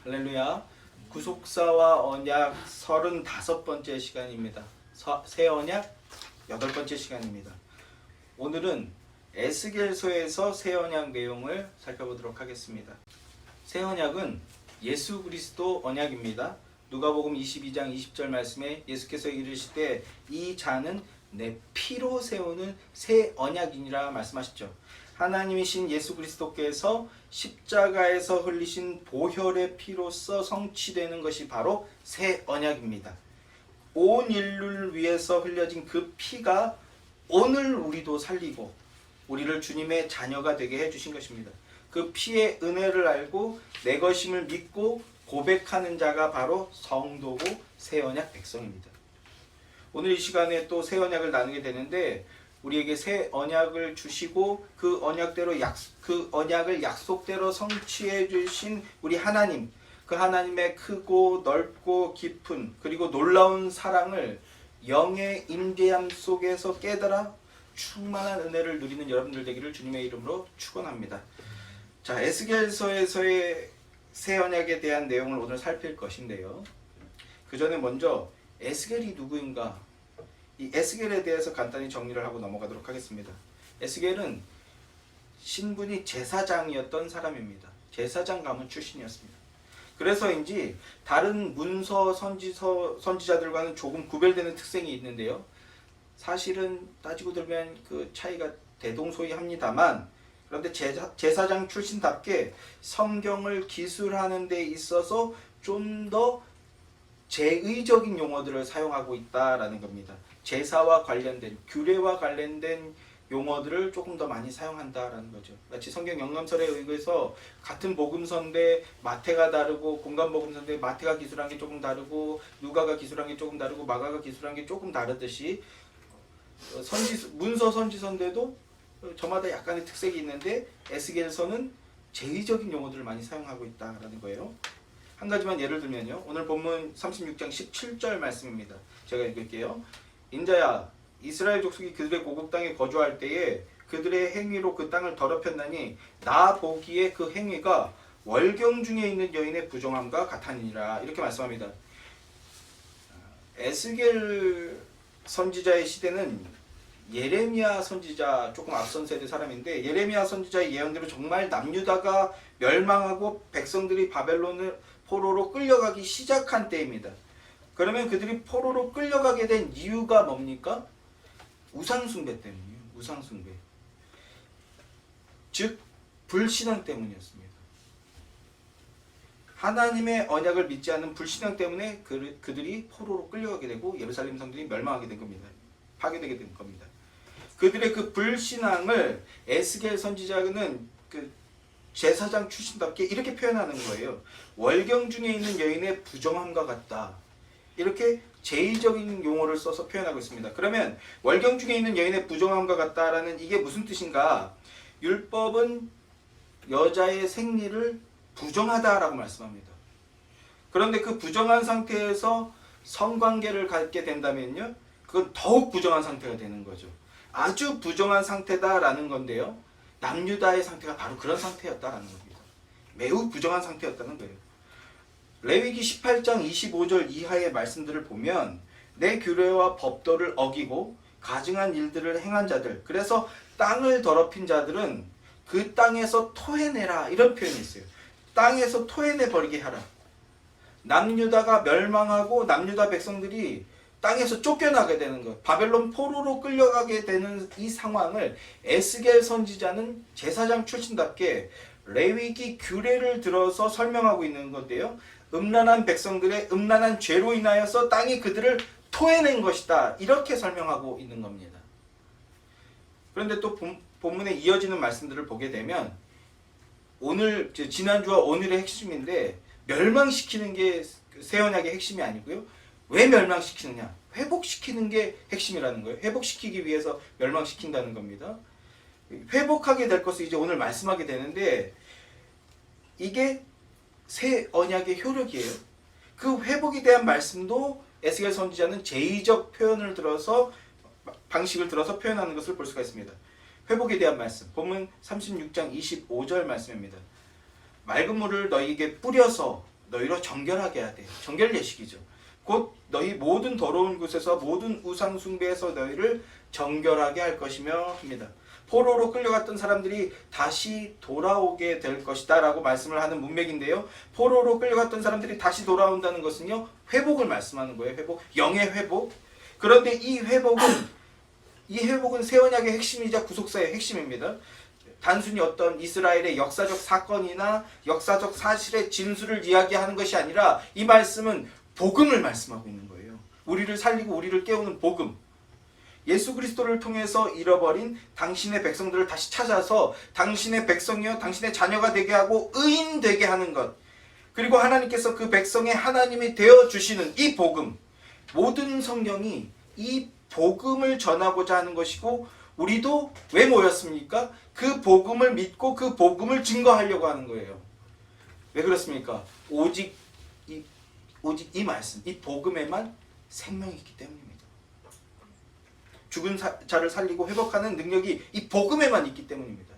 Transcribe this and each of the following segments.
할렐루야. 구속사와 언약 35번째 시간입니다. 새 언약 8번째 시간입니다. 오늘은 에스겔서에서 새 언약 내용을 살펴보도록 하겠습니다. 새 언약은 예수 그리스도 언약입니다. 누가복음 22장 20절 말씀에 예수께서 이르시되 이 잔은 내 피로 세우는 새 언약이니라 말씀하셨죠. 하나님이신 예수 그리스도께서 십자가에서 흘리신 보혈의 피로써 성취되는 것이 바로 새 언약입니다. 온 인류를 위해서 흘려진 그 피가 오늘 우리도 살리고 우리를 주님의 자녀가 되게 해주신 것입니다. 그 피의 은혜를 알고 내 것임을 믿고 고백하는 자가 바로 성도고 새 언약 백성입니다. 오늘 이 시간에 또 새 언약을 나누게 되는데 우리에게 새 언약을 주시고 그 언약대로 그 언약을 약속대로 성취해 주신 우리 하나님, 그 하나님의 크고 넓고 깊은 그리고 놀라운 사랑을 영의 임재함 속에서 깨달아 충만한 은혜를 누리는 여러분들 되기를 주님의 이름으로 축원합니다. 자, 에스겔서에서의 새 언약에 대한 내용을 오늘 살필 것인데요. 그 전에 먼저 에스겔이 누구인가? 이 에스겔에 대해서 간단히 정리를 하고 넘어가도록 하겠습니다. 에스겔은 신분이 제사장이었던 사람입니다. 제사장 가문 출신이었습니다. 그래서인지 다른 문서 선지자들과는 조금 구별되는 특성이 있는데요. 사실은 따지고 들면 그 차이가 대동소이합니다만 그런데 제사장 출신답게 성경을 기술하는 데 있어서 좀 더 제의적인 용어들을 사용하고 있다라는 겁니다. 제사와 관련된, 규례와 관련된 용어들을 조금 더 많이 사용한다라는 거죠. 마치 성경 영감설에 의해서 같은 복음서인데 마태가 다르고 공간복음서인데 마태가 기술한 게 조금 다르고 누가가 기술한 게 조금 다르고 마가가 기술한 게 조금 다르듯이 문서 선지서인데도 저마다 약간의 특색이 있는데 에스겔서는 제의적인 용어들을 많이 사용하고 있다라는 거예요. 한 가지만 예를 들면요. 오늘 본문 36장 17절 말씀입니다. 제가 읽을게요. 인자야, 이스라엘 족속이 그들의 고국 땅에 거주할 때에 그들의 행위로 그 땅을 더럽혔나니 나 보기에 그 행위가 월경 중에 있는 여인의 부정함과 같으니라. 이렇게 말씀합니다. 에스겔 선지자의 시대는 예레미야 선지자 조금 앞선 세대 사람인데 예레미야 선지자의 예언대로 정말 남유다가 멸망하고 백성들이 포로로 끌려가기 시작한 때입니다. 그러면 그들이 포로로 끌려가게 된 이유가 뭡니까? 우상숭배 때문이에요. 우상숭배. 즉 불신앙 때문이었습니다. 하나님의 언약을 믿지 않는 불신앙 때문에 그들이 포로로 끌려가게 되고 예루살렘 성들이 멸망하게 된 겁니다. 파괴되게 된 겁니다. 그들의 그 불신앙을 에스겔 선지자는 그 제사장 출신답게 이렇게 표현하는 거예요. 월경 중에 있는 여인의 부정함과 같다. 이렇게 제의적인 용어를 써서 표현하고 있습니다. 그러면 월경 중에 있는 여인의 부정함과 같다라는 이게 무슨 뜻인가? 율법은 여자의 생리를 부정하다라고 말씀합니다. 그런데 그 부정한 상태에서 성관계를 갖게 된다면요, 그건 더욱 부정한 상태가 되는 거죠. 아주 부정한 상태다라는 건데요. 남유다의 상태가 바로 그런 상태였다라는 겁니다. 매우 부정한 상태였다는 거예요. 레위기 18장 25절 이하의 말씀들을 보면 내 규례와 법도를 어기고 가증한 일들을 행한 자들, 그래서 땅을 더럽힌 자들은 그 땅에서 토해내라, 이런 표현이 있어요. 땅에서 토해내버리게 하라. 남유다가 멸망하고 남유다 백성들이 땅에서 쫓겨나게 되는 것, 바벨론 포로로 끌려가게 되는 이 상황을 에스겔 선지자는 제사장 출신답게 레위기 규례를 들어서 설명하고 있는 건데요. 음란한 백성들의 음란한 죄로 인하여서 땅이 그들을 토해낸 것이다. 이렇게 설명하고 있는 겁니다. 그런데 또 본문에 이어지는 말씀들을 보게 되면 오늘 지난주와 오늘의 핵심인데 멸망시키는 게 새 언약의 핵심이 아니고요. 왜 멸망시키느냐? 회복시키는 게 핵심이라는 거예요. 회복시키기 위해서 멸망시킨다는 겁니다. 회복하게 될 것을 이제 오늘 말씀하게 되는데 이게 새 언약의 효력이에요. 그 회복에 대한 말씀도 에스겔 선지자는 제의적 표현을 들어서 방식을 들어서 표현하는 것을 볼 수가 있습니다. 회복에 대한 말씀, 본문 36장 25절 말씀입니다. 맑은 물을 너희에게 뿌려서 너희로 정결하게 해야 돼. 정결 예식이죠. 곧 너희 모든 더러운 곳에서 모든 우상 숭배에서 너희를 정결하게 할 것이며 합니다. 포로로 끌려갔던 사람들이 다시 돌아오게 될 것이다 라고 말씀을 하는 문맥인데요. 포로로 끌려갔던 사람들이 다시 돌아온다는 것은요, 회복을 말씀하는 거예요. 회복, 영의 회복. 그런데 이 회복은 새 언약의 핵심이자 구속사의 핵심입니다. 단순히 어떤 이스라엘의 역사적 사건이나 역사적 사실의 진술을 이야기하는 것이 아니라 이 말씀은 복음을 말씀하고 있는 거예요. 우리를 살리고 우리를 깨우는 복음. 예수 그리스도를 통해서 잃어버린 당신의 백성들을 다시 찾아서 당신의 백성이요 당신의 자녀가 되게 하고 의인 되게 하는 것. 그리고 하나님께서 그 백성의 하나님이 되어주시는 이 복음. 모든 성경이 이 복음을 전하고자 하는 것이고 우리도 왜 모였습니까? 그 복음을 믿고 그 복음을 증거하려고 하는 거예요. 왜 그렇습니까? 오직 이 말씀, 이 복음에만 생명이 있기 때문입니다. 죽은 자를 살리고 회복하는 능력이 이 복음에만 있기 때문입니다.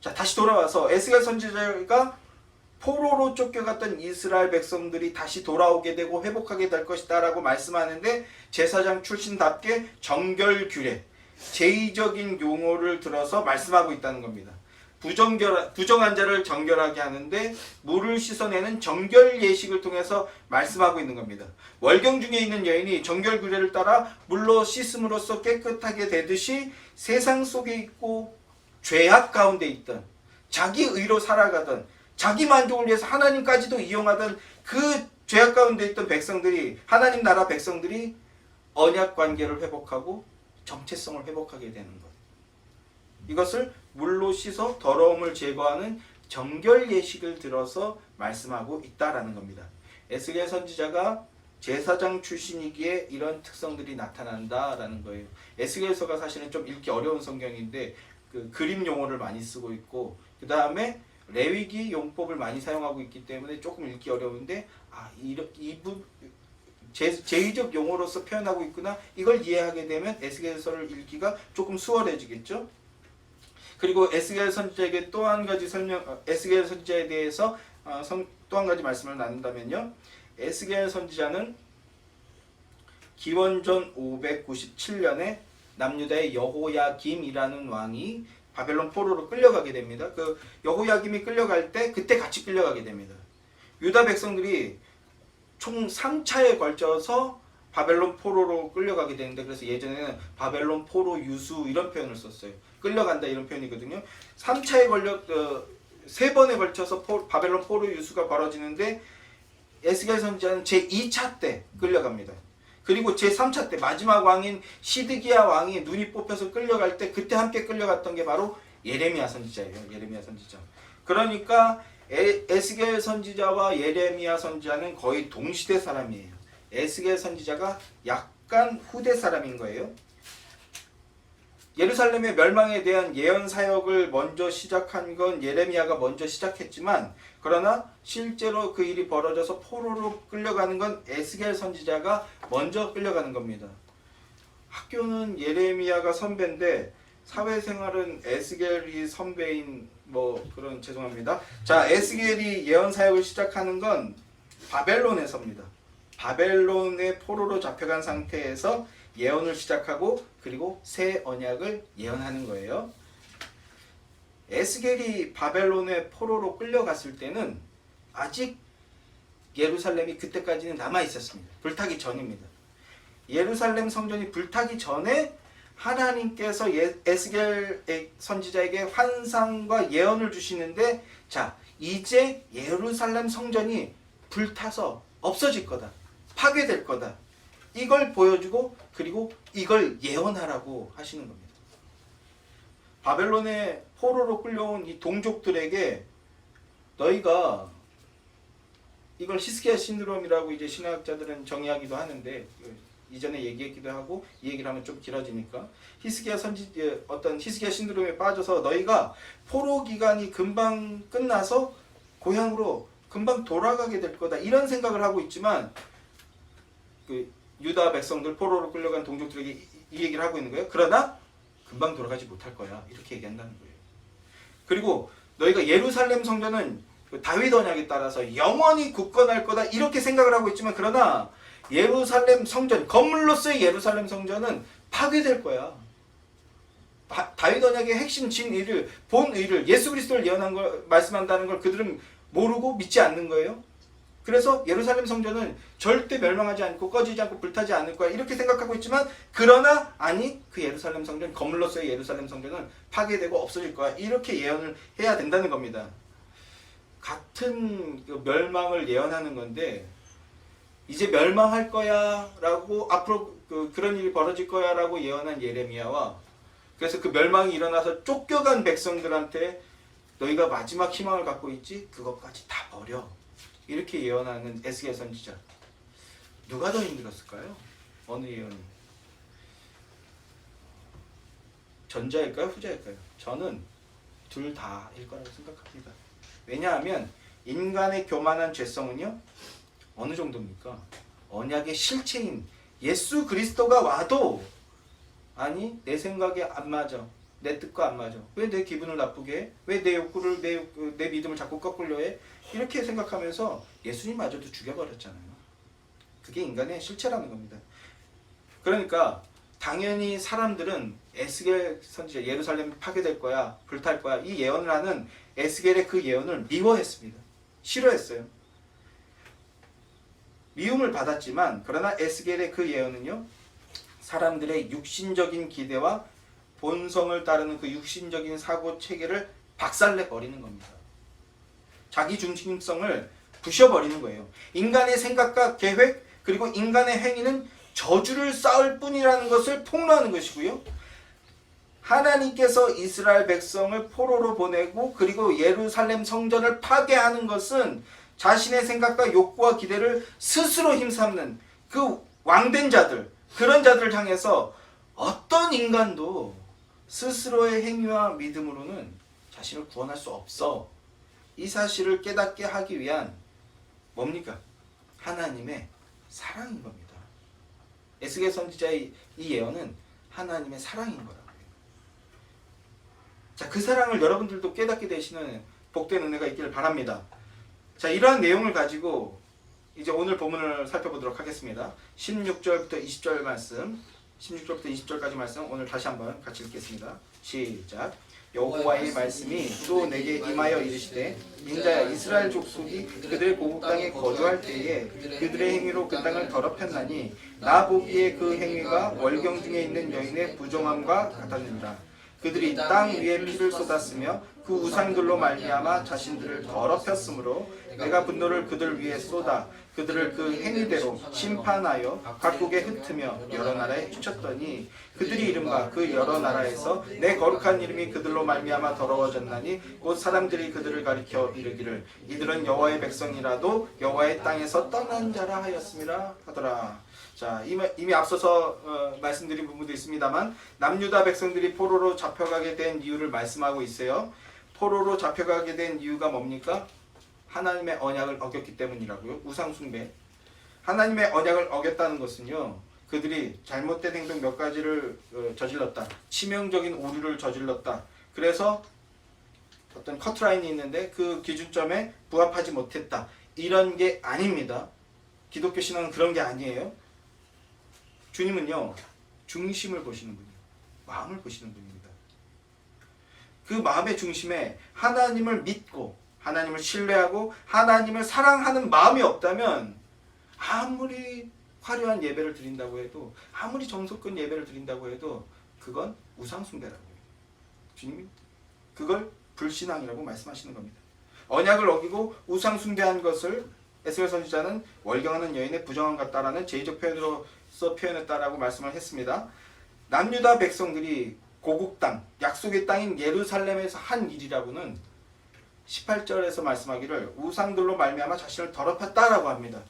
자, 다시 돌아와서 에스겔 선지자가 포로로 쫓겨갔던 이스라엘 백성들이 다시 돌아오게 되고 회복하게 될 것이다 라고 말씀하는데 제사장 출신답게 정결규례, 제의적인 용어를 들어서 말씀하고 있다는 겁니다. 부정한 자를 정결하게 하는데 물을 씻어내는 정결 예식을 통해서 말씀하고 있는 겁니다. 월경 중에 있는 여인이 정결 규례를 따라 물로 씻음으로써 깨끗하게 되듯이 세상 속에 있고 죄악 가운데 있던 자기 의로 살아가던 자기 만족을 위해서 하나님까지도 이용하던 그 죄악 가운데 있던 백성들이 하나님 나라 백성들이 언약 관계를 회복하고 정체성을 회복하게 되는 것. 이것을 물로 씻어 더러움을 제거하는 정결 예식을 들어서 말씀하고 있다라는 겁니다. 에스겔 선지자가 제사장 출신이기에 이런 특성들이 나타난다라는 거예요. 에스겔서가 사실은 좀 읽기 어려운 성경인데 그 그림 용어를 많이 쓰고 있고 그 다음에 레위기 용법을 많이 사용하고 있기 때문에 조금 읽기 어려운데 제의적 용어로서 표현하고 있구나. 이걸 이해하게 되면 에스겔서를 읽기가 조금 수월해지겠죠. 그리고 에스겔 선지자에게 또 한 가지 에스겔 선지자에 대해서 또 한 가지 말씀을 나눈다면요. 에스겔 선지자는 기원전 597년에 남유다의 여호야김이라는 왕이 바벨론 포로로 끌려가게 됩니다. 그 여호야김이 끌려갈 때 그때 같이 끌려가게 됩니다. 유다 백성들이 총 3차에 걸쳐서 바벨론 포로로 끌려가게 되는데 그래서 예전에는 바벨론 포로 유수 이런 표현을 썼어요. 끌려간다 이런 표현이거든요. 3차에 걸려 3번에 걸쳐서 바벨론 포로 유수가 벌어지는데 에스겔 선지자는 제2차 때 끌려갑니다. 그리고 제3차 때 마지막 왕인 시드기야 왕이 눈이 뽑혀서 끌려갈 때 그때 함께 끌려갔던 게 바로 예레미야 선지자예요. 예레미야 선지자. 그러니까 에스겔 선지자와 예레미야 선지자는 거의 동시대 사람이에요. 에스겔 선지자가 약간 후대 사람인 거예요. 예루살렘의 멸망에 대한 예언 사역을 먼저 시작한 건 예레미야가 먼저 시작했지만 그러나 실제로 그 일이 벌어져서 포로로 끌려가는 건 에스겔 선지자가 먼저 끌려가는 겁니다. 학교는 예레미야가 선배인데 사회생활은 에스겔이 선배인 죄송합니다. 자, 에스겔이 예언 사역을 시작하는 건 바벨론에서입니다. 바벨론의 포로로 잡혀간 상태에서 예언을 시작하고 그리고 새 언약을 예언하는 거예요. 에스겔이 바벨론의 포로로 끌려갔을 때는 아직 예루살렘이 그때까지는 남아 있었습니다. 불타기 전입니다. 예루살렘 성전이 불타기 전에 하나님께서 에스겔 선지자에게 환상과 예언을 주시는데 자, 이제 예루살렘 성전이 불타서 없어질 거다. 파괴될 거다. 이걸 보여주고 그리고 이걸 예언하라고 하시는 겁니다. 바벨론의 포로로 끌려온 이 동족들에게 너희가 이걸 히스기야 신드롬이라고 이제 신학자들은 정의하기도 하는데 이전에 얘기했기도 하고 이 얘기를 하면 좀 길어지니까 히스기야 신드롬에 빠져서 너희가 포로 기간이 금방 끝나서 고향으로 금방 돌아가게 될 거다 이런 생각을 하고 있지만 그 유다 백성들 포로로 끌려간 동족들에게 이 얘기를 하고 있는 거예요. 그러나 금방 돌아가지 못할 거야 이렇게 얘기한다는 거예요. 그리고 너희가 예루살렘 성전은 그 다윗 언약에 따라서 영원히 굳건할 거다 이렇게 생각을 하고 있지만, 그러나 예루살렘 성전, 건물로서의 예루살렘 성전은 파괴될 거야. 다윗 언약의 핵심 진의를, 본의를, 예수 그리스도를 예언한 걸 말씀한다는 걸 그들은 모르고 믿지 않는 거예요. 그래서 예루살렘 성전은 절대 멸망하지 않고 꺼지지 않고 불타지 않을 거야 이렇게 생각하고 있지만, 그러나 아니, 그 예루살렘 성전, 건물로서의 예루살렘 성전은 파괴되고 없어질 거야 이렇게 예언을 해야 된다는 겁니다. 같은 멸망을 예언하는 건데, 이제 멸망할 거야 라고, 앞으로 그런 일이 벌어질 거야 라고 예언한 예레미야와, 그래서 그 멸망이 일어나서 쫓겨간 백성들한테 너희가 마지막 희망을 갖고 있지? 그것까지 다 버려 이렇게 예언하는 에스겔 선지자, 누가 더 힘들었을까요? 어느 예언이? 전자일까요? 후자일까요? 저는 둘 다일 거라고 생각합니다. 왜냐하면 인간의 교만한 죄성은요, 어느 정도입니까? 언약의 실체인 예수 그리스도가 와도, 아니 내 생각에 안 맞아, 내 뜻과 안 맞아, 왜 내 기분을 나쁘게 해? 왜 내 욕구를, 내 믿음을 자꾸 거꾸려 해? 이렇게 생각하면서 예수님마저도 죽여버렸잖아요. 그게 인간의 실체라는 겁니다. 그러니까 당연히 사람들은 에스겔 선지자, 예루살렘이 파괴될 거야, 불탈 거야 이 예언을 하는 에스겔의 그 예언을 미워했습니다. 싫어했어요. 미움을 받았지만, 그러나 에스겔의 그 예언은요, 사람들의 육신적인 기대와 본성을 따르는 그 육신적인 사고 체계를 박살내 버리는 겁니다. 자기 중심성을 부셔버리는 거예요. 인간의 생각과 계획, 그리고 인간의 행위는 저주를 쌓을 뿐이라는 것을 폭로하는 것이고요, 하나님께서 이스라엘 백성을 포로로 보내고 그리고 예루살렘 성전을 파괴하는 것은 자신의 생각과 욕구와 기대를 스스로 힘삼는 그 왕된 자들, 그런 자들을 향해서 어떤 인간도 스스로의 행위와 믿음으로는 자신을 구원할 수 없어, 이 사실을 깨닫게 하기 위한 뭡니까? 하나님의 사랑인 겁니다. 에스겔 선지자의 이 예언은 하나님의 사랑인 거라고요. 자, 그 사랑을 여러분들도 깨닫게 되시는 복된 은혜가 있기를 바랍니다. 자, 이러한 내용을 가지고 이제 오늘 본문을 살펴보도록 하겠습니다. 16절부터 20절 말씀, 16절부터 20절까지 말씀 오늘 다시 한번 같이 읽겠습니다. 시작. 여호와의 말씀이 또 내게 임하여 이르시되, 인자야, 이스라엘 족속이 그들의 고국 땅에 거주할 때에 그들의 행위로 그 땅을 더럽혔나니 나 보기에 그 행위가 월경 중에 있는 여인의 부정함과 같았느니라. 그들이 땅 위에 피를 쏟았으며 그 우상들로 말미암아 자신들을 더럽혔으므로 내가 분노를 그들 위에 쏟아 그들을 그 행위대로 심판하여 각국에 흩으며 여러 나라에 쫓았더니 그들이 이른바 그 여러 나라에서 내 거룩한 이름이 그들로 말미암아 더러워졌나니 곧 사람들이 그들을 가리켜 이르기를 이들은 여호와의 백성이라도 여호와의 땅에서 떠난 자라 하였음이라 하더라. 자, 이미 앞서서 말씀드린 부분도 있습니다만, 남유다 백성들이 포로로 잡혀가게 된 이유를 말씀하고 있어요. 포로로 잡혀가게 된 이유가 뭡니까? 하나님의 언약을 어겼기 때문이라고요. 우상 숭배. 하나님의 언약을 어겼다는 것은요, 그들이 잘못된 행동 몇 가지를 저질렀다. 치명적인 오류를 저질렀다. 그래서 어떤 커트라인이 있는데 그 기준점에 부합하지 못했다. 이런 게 아닙니다. 기독교 신앙은 그런 게 아니에요. 주님은요, 중심을 보시는 분이에요. 마음을 보시는 분입니다. 그 마음의 중심에 하나님을 믿고 하나님을 신뢰하고 하나님을 사랑하는 마음이 없다면 아무리 화려한 예배를 드린다고 해도, 아무리 정성껏 예배를 드린다고 해도 그건 우상숭배라고요. 주님이 그걸 불신앙이라고 말씀하시는 겁니다. 언약을 어기고 우상숭배한 것을 에스겔 선지자는 월경하는 여인의 부정함 같다라는 제의적 표현으로서 표현했다라고 말씀을 했습니다. 남유다 백성들이 고국 땅, 약속의 땅인 예루살렘에서 한 일이라고는 18절에서 말씀하기를 우상들로 말미암아 자신을 더럽혔다라고 합니다.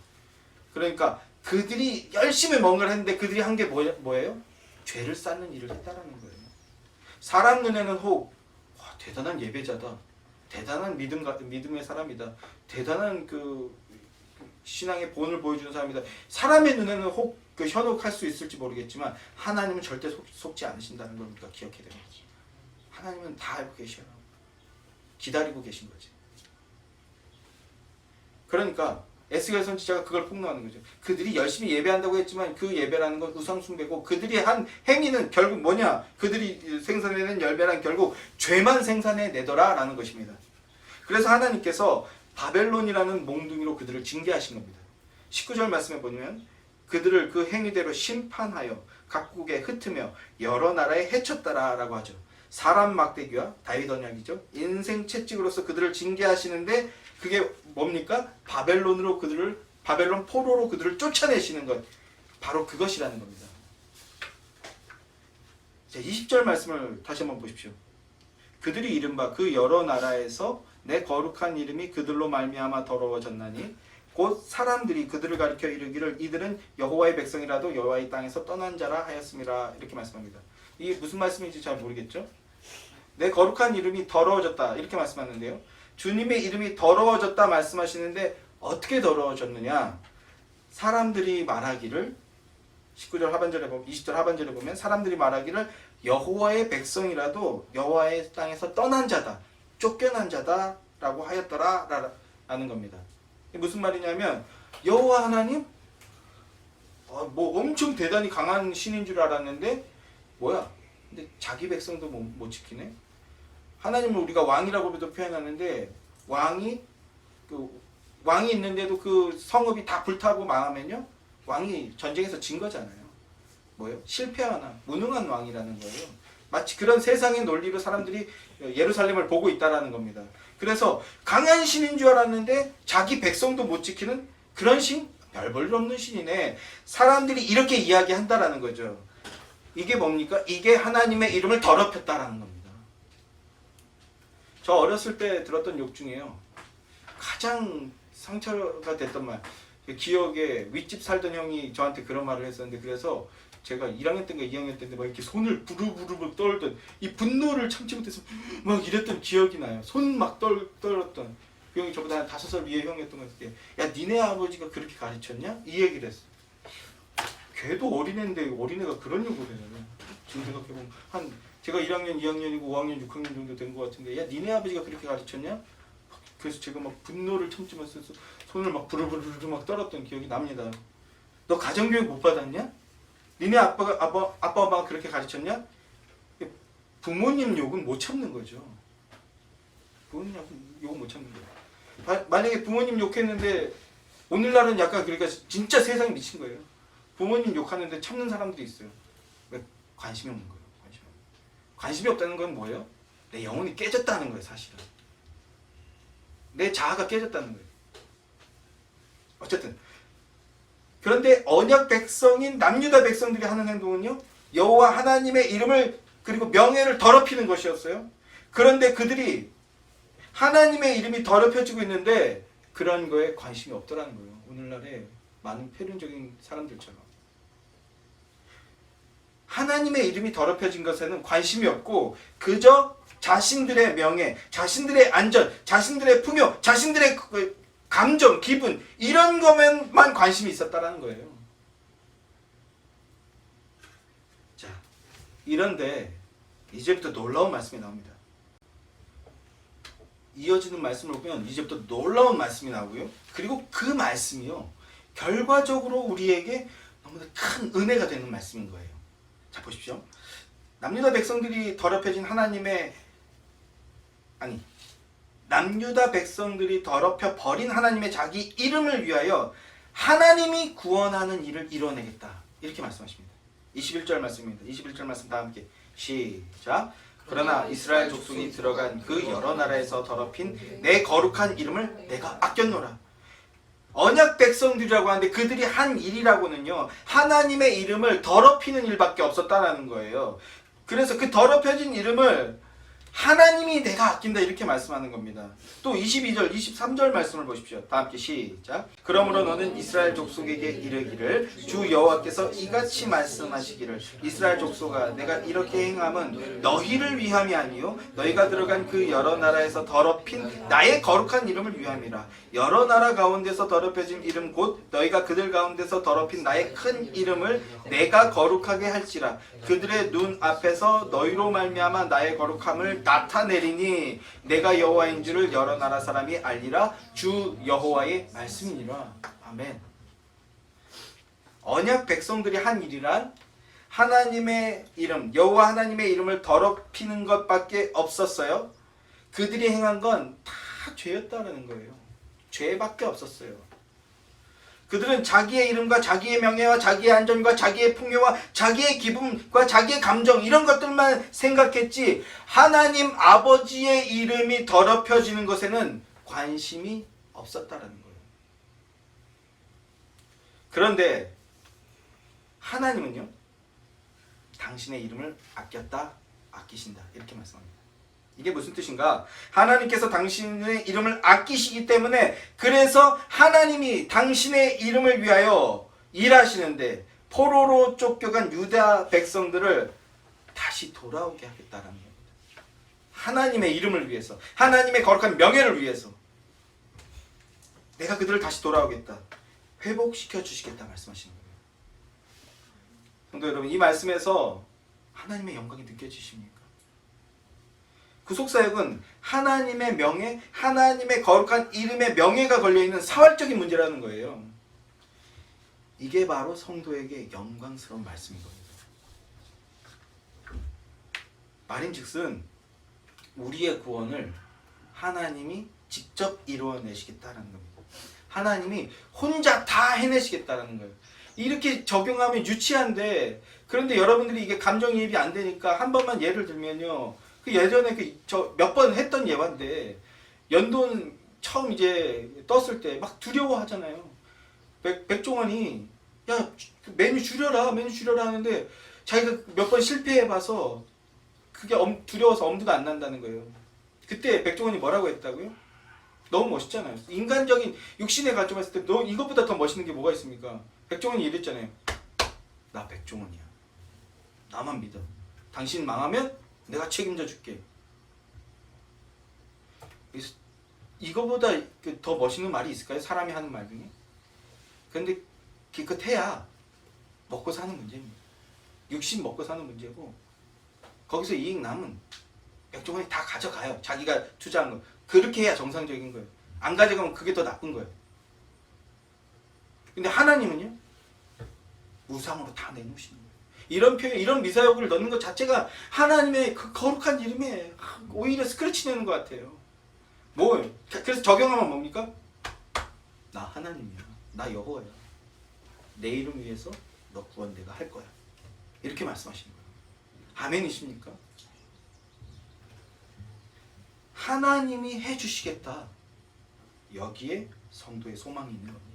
그러니까 그들이 열심히 뭔가를 했는데 그들이 한 게 뭐예요? 죄를 쌓는 일을 했다라는 거예요. 사람 눈에는 혹 대단한 예배자다, 대단한 믿음의 사람이다, 대단한 그 신앙의 본을 보여주는 사람이다. 사람의 눈에는 혹 현혹할 수 있을지 모르겠지만 하나님은 절대 속지 않으신다는 걸 우리가 기억해야 되는 거죠. 하나님은 다 알고 계셔요. 기다리고 계신 거지. 그러니까 에스겔 선지자가 그걸 폭로하는 거죠. 그들이 열심히 예배한다고 했지만 그 예배라는 건 우상 숭배고 그들이 한 행위는 결국 뭐냐? 그들이 생산해낸 열매란 결국 죄만 생산해내더라 라는 것입니다. 그래서 하나님께서 바벨론이라는 몽둥이로 그들을 징계하신 겁니다. 19절 말씀에 보면 그들을 그 행위대로 심판하여 각국에 흩으며 여러 나라에 해쳤더라 라고 하죠. 사람 막대기와 다윗 언약이죠. 인생 채찍으로서 그들을 징계하시는데 그게 뭡니까? 바벨론 포로로 그들을 쫓아내시는 것. 바로 그것이라는 겁니다. 자, 20절 말씀을 다시 한번 보십시오. 그들이 이른바 그 여러 나라에서 내 거룩한 이름이 그들로 말미암아 더러워졌나니 곧 사람들이 그들을 가리켜 이르기를 이들은 여호와의 백성이라도 여호와의 땅에서 떠난 자라 하였음이라 이렇게 말씀합니다. 이게 무슨 말씀인지 잘 모르겠죠? 내 거룩한 이름이 더러워졌다 이렇게 말씀하는데요. 주님의 이름이 더러워졌다 말씀하시는데 어떻게 더러워졌느냐? 사람들이 말하기를 19절 하반절에 보면 20절 하반절에 보면 사람들이 말하기를 여호와의 백성이라도 여호와의 땅에서 떠난 자다, 쫓겨난 자다라고 하였더라라는 겁니다. 이게 무슨 말이냐면 여호와 하나님 뭐 엄청 대단히 강한 신인 줄 알았는데 뭐야? 근데 자기 백성도 못 지키네. 하나님을 우리가 왕이라고도 표현하는데 왕이 있는데도 그 성읍이 다 불타고 망하면요 왕이 전쟁에서 진 거잖아요. 뭐요? 실패하나 무능한 왕이라는 거예요. 마치 그런 세상의 논리로 사람들이 예루살렘을 보고 있다라는 겁니다. 그래서 강한 신인 줄 알았는데 자기 백성도 못 지키는 그런 신? 별 볼 일 없는 신이네. 사람들이 이렇게 이야기한다라는 거죠. 이게 뭡니까? 이게 하나님의 이름을 더럽혔다라는 겁니다. 저 어렸을 때 들었던 욕 중에요. 가장 상처가 됐던 말. 기억에 윗집 살던 형이 저한테 그런 말을 했었는데 그래서 제가 1학년 때인가 2학년 때인데 막 이렇게 손을 부르부르 떨던 이 분노를 참지 못해서 막 이랬던 기억이 나요. 손 막 떨었던 그 형이 저보다 한 5살 위에 형이었던 것 같아요. 야 니네 아버지가 그렇게 가르쳤냐? 이 얘기를 했어. 걔도 어린애인데 어린애가 그런 욕을 해요. 지금 생각해보면 제가 1학년, 2학년이고 5학년, 6학년 정도 된 것 같은데 야 니네 아버지가 그렇게 가르쳤냐? 그래서 제가 막 분노를 참지 못해서 손을 막 부르르르 막 떨었던 기억이 납니다. 너 가정교육 못 받았냐? 니네 아빠 엄마가 그렇게 가르쳤냐? 부모님 욕은 못 참는 거죠. 부모님 욕은 못 참는 거예요. 만약에 부모님 욕했는데 오늘날은 약간 그러니까 진짜 세상에 미친 거예요. 부모님 욕하는데 참는 사람들이 있어요. 왜? 관심이 없는 거예요. 관심이 없다는 건 뭐예요? 내 영혼이 깨졌다는 거예요. 사실은. 내 자아가 깨졌다는 거예요. 어쨌든 그런데 언약 백성인 남유다 백성들이 하는 행동은요. 여호와 하나님의 이름을 그리고 명예를 더럽히는 것이었어요. 그런데 그들이 하나님의 이름이 더럽혀지고 있는데 그런 거에 관심이 없더라는 거예요. 오늘날의 많은 표륜적인 사람들처럼. 하나님의 이름이 더럽혀진 것에는 관심이 없고 그저 자신들의 명예, 자신들의 안전, 자신들의 풍요, 자신들의 감정, 기분 이런 것만 관심이 있었다라는 거예요. 자, 이런데 이제부터 놀라운 말씀이 나옵니다. 이어지는 말씀을 보면 이제부터 놀라운 말씀이 나오고요. 그리고 그 말씀이요. 결과적으로 우리에게 너무나 큰 은혜가 되는 말씀인 거예요. 자, 보십시오. 남유다 백성들이 더럽혀진 남유다 백성들이 더럽혀 버린 하나님의 자기 이름을 위하여 하나님이 구원하는 일을 이뤄내겠다. 이렇게 말씀하십니다. 21절 말씀입니다. 21절 말씀 다 함께 시작. 그러나 이스라엘 족속이 들어간 그 여러 나라에서 더럽힌 내 거룩한 이름을 내가 아꼈노라. 언약 백성들이라고 하는데 그들이 한 일이라고는요. 하나님의 이름을 더럽히는 일밖에 없었다는 거예요. 그래서 그 더럽혀진 이름을 하나님이 내가 아낀다 이렇게 말씀하는 겁니다. 또 22절, 23절 말씀을 보십시오. 다 함께 시작. 그러므로 너는 이스라엘 족속에게 이르기를 주 여호와께서 이같이 말씀하시기를 이스라엘 족속아 내가 이렇게 행함은 너희를 위함이 아니요 너희가 들어간 그 여러 나라에서 더럽힌 나의 거룩한 이름을 위함이라. 여러 나라 가운데서 더럽혀진 이름 곧 너희가 그들 가운데서 더럽힌 나의 큰 이름을 내가 거룩하게 할지라. 그들의 눈 앞에서 너희로 말미암아 나의 거룩함을 나타내리니 내가 여호와인 줄을 여러 나라 사람이 알리라. 주 여호와의 말씀이니라. 아멘. 언약 백성들이 한 일이란 하나님의 이름, 여호와 하나님의 이름을 더럽히는 것밖에 없었어요. 그들이 행한 건 다 죄였다는 거예요. 죄밖에 없었어요. 그들은 자기의 이름과 자기의 명예와 자기의 안전과 자기의 풍요와 자기의 기분과 자기의 감정 이런 것들만 생각했지 하나님 아버지의 이름이 더럽혀지는 것에는 관심이 없었다는 거예요. 그런데 하나님은요, 당신의 이름을 아꼈다, 아끼신다 이렇게 말씀합니다. 이게 무슨 뜻인가? 하나님께서 당신의 이름을 아끼시기 때문에 그래서 하나님이 당신의 이름을 위하여 일하시는데 포로로 쫓겨간 유다 백성들을 다시 돌아오게 하겠다라는 겁니다. 하나님의 이름을 위해서, 하나님의 거룩한 명예를 위해서 내가 그들을 다시 돌아오겠다, 회복시켜 주시겠다 말씀하시는 거예요. 성도 여러분, 이 말씀에서 하나님의 영광이 느껴지십니까? 구속사역은 하나님의 명예, 하나님의 거룩한 이름의 명예가 걸려있는 사활적인 문제라는 거예요. 이게 바로 성도에게 영광스러운 말씀인 겁니다. 말인즉슨 우리의 구원을 하나님이 직접 이루어내시겠다는 겁니다. 하나님이 혼자 다 해내시겠다는 거예요. 이렇게 적용하면 유치한데, 그런데 여러분들이 이게 감정이입이 안 되니까 한 번만 예를 들면요. 그 예전에 저 몇 번 했던 예화인데, 연돈 처음 이제 떴을 때 막 두려워하잖아요. 백종원이 야 메뉴 줄여라 하는데 자기가 몇 번 실패해봐서 그게 두려워서 엄두가 안 난다는 거예요. 그때 백종원이 뭐라고 했다고요? 너무 멋있잖아요. 인간적인 육신에 가져봤을 때 너 이것보다 더 멋있는 게 뭐가 있습니까? 백종원이 이랬잖아요. 나 백종원이야. 나만 믿어. 당신 망하면 내가 책임져 줄게. 이거보다 더 멋있는 말이 있을까요? 사람이 하는 말 중에. 근데 기껏 해야 먹고 사는 문제입니다. 육신 먹고 사는 문제고, 거기서 이익 남은 백종원이 다 가져가요. 자기가 투자한 거. 그렇게 해야 정상적인 거예요. 안 가져가면 그게 더 나쁜 거예요. 근데 하나님은요, 무상으로 다 내놓으시는 거예요. 이런 표현, 이런 미사역을 넣는 것 자체가 하나님의 그 거룩한 이름에 오히려 스크래치 내는 것 같아요. 그래서 적용하면 뭡니까? 나 하나님이야. 나 여호와야. 내 이름 위해서 너 구원 내가 할 거야. 이렇게 말씀하시는 거예요. 아멘이십니까? 하나님이 해주시겠다. 여기에 성도의 소망이 있는 겁니다.